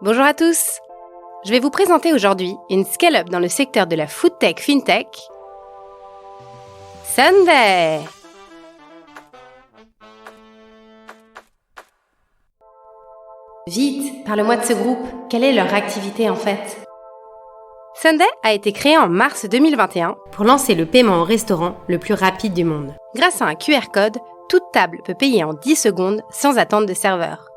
Bonjour à tous. Je vais vous présenter aujourd'hui une scale-up dans le secteur de la foodtech fintech, Sunday. Vite, parle-moi de ce groupe. Quelle est leur activité en fait? Sunday a été créé en mars 2021 pour lancer le paiement au restaurant le plus rapide du monde. Grâce à un QR code, toute table peut payer en 10 secondes sans attendre de serveur.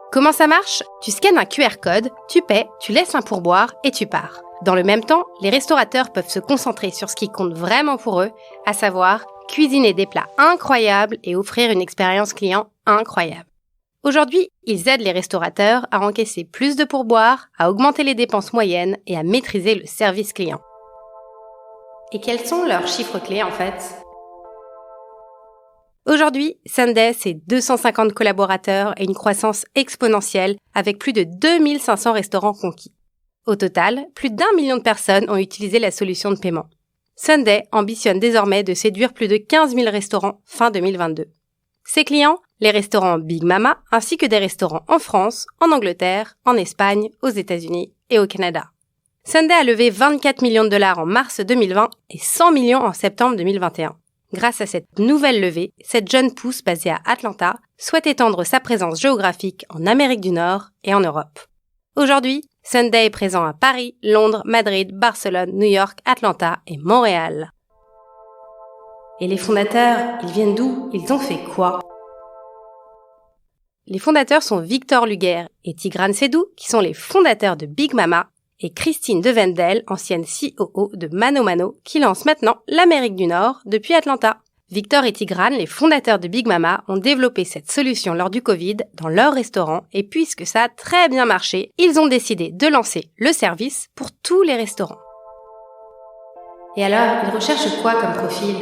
Comment ça marche? Tu scannes un QR code, tu paies, tu laisses un pourboire et tu pars. Dans le même temps, les restaurateurs peuvent se concentrer sur ce qui compte vraiment pour eux, à savoir cuisiner des plats incroyables et offrir une expérience client incroyable. Aujourd'hui, ils aident les restaurateurs à encaisser plus de pourboires, à augmenter les dépenses moyennes et à maîtriser le service client. Et quels sont leurs chiffres clés en fait? Aujourd'hui, Sunday, c'est 250 collaborateurs et une croissance exponentielle avec plus de 2500 restaurants conquis. Au total, plus d'1 million de personnes ont utilisé la solution de paiement. Sunday ambitionne désormais de séduire plus de 15 000 restaurants fin 2022. Ses clients, les restaurants Big Mama ainsi que des restaurants en France, en Angleterre, en Espagne, aux États-Unis et au Canada. Sunday a levé 24 millions de dollars en mars 2020 et 100 millions en septembre 2021. Grâce à cette nouvelle levée, cette jeune pousse basée à Atlanta souhaite étendre sa présence géographique en Amérique du Nord et en Europe. Aujourd'hui, Sunday est présent à Paris, Londres, Madrid, Barcelone, New York, Atlanta et Montréal. Et les fondateurs, ils viennent d'où? Ils ont fait quoi? Les fondateurs sont Victor Luger et Tigran Sedou, qui sont les fondateurs de Big Mama, et Christine Devendel, ancienne COO de Mano Mano, qui lance maintenant l'Amérique du Nord depuis Atlanta. Victor et Tigran, les fondateurs de Big Mama, ont développé cette solution lors du Covid dans leur restaurant et puisque ça a très bien marché, ils ont décidé de lancer le service pour tous les restaurants. Et alors, ils recherchent quoi comme profil?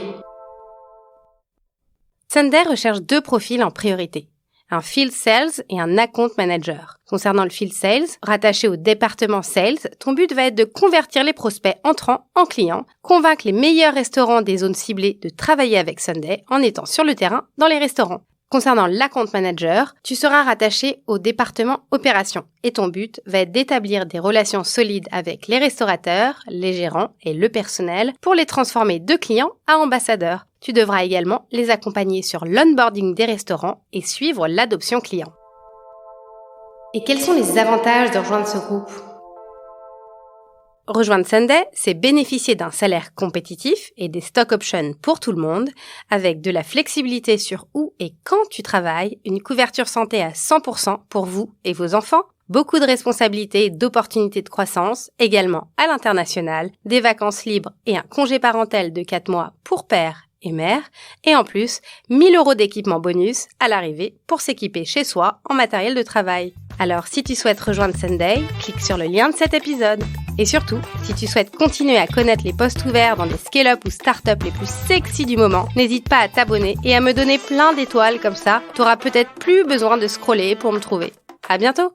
Sunday recherche 2 profils en priorité. Un Field Sales et un Account Manager. Concernant le Field Sales, rattaché au département Sales, ton but va être de convertir les prospects entrants en clients, convaincre les meilleurs restaurants des zones ciblées de travailler avec Sunday en étant sur le terrain dans les restaurants. Concernant l'Account Manager, tu seras rattaché au département Opérations et ton but va être d'établir des relations solides avec les restaurateurs, les gérants et le personnel pour les transformer de clients à ambassadeurs. Tu devras également les accompagner sur l'onboarding des restaurants et suivre l'adoption client. Et quels sont les avantages de rejoindre ce groupe? Rejoindre Sunday, c'est bénéficier d'un salaire compétitif et des stock options pour tout le monde, avec de la flexibilité sur où et quand tu travailles, une couverture santé à 100% pour vous et vos enfants, beaucoup de responsabilités et d'opportunités de croissance, également à l'international, des vacances libres et un congé parental de 4 mois pour père et mère, et en plus, 1 000 € d'équipement bonus à l'arrivée pour s'équiper chez soi en matériel de travail. Alors, si tu souhaites rejoindre Sunday, clique sur le lien de cet épisode. Et surtout, si tu souhaites continuer à connaître les postes ouverts dans des scale-up ou start-up les plus sexy du moment, n'hésite pas à t'abonner et à me donner plein d'étoiles comme ça, t'auras peut-être plus besoin de scroller pour me trouver. À bientôt!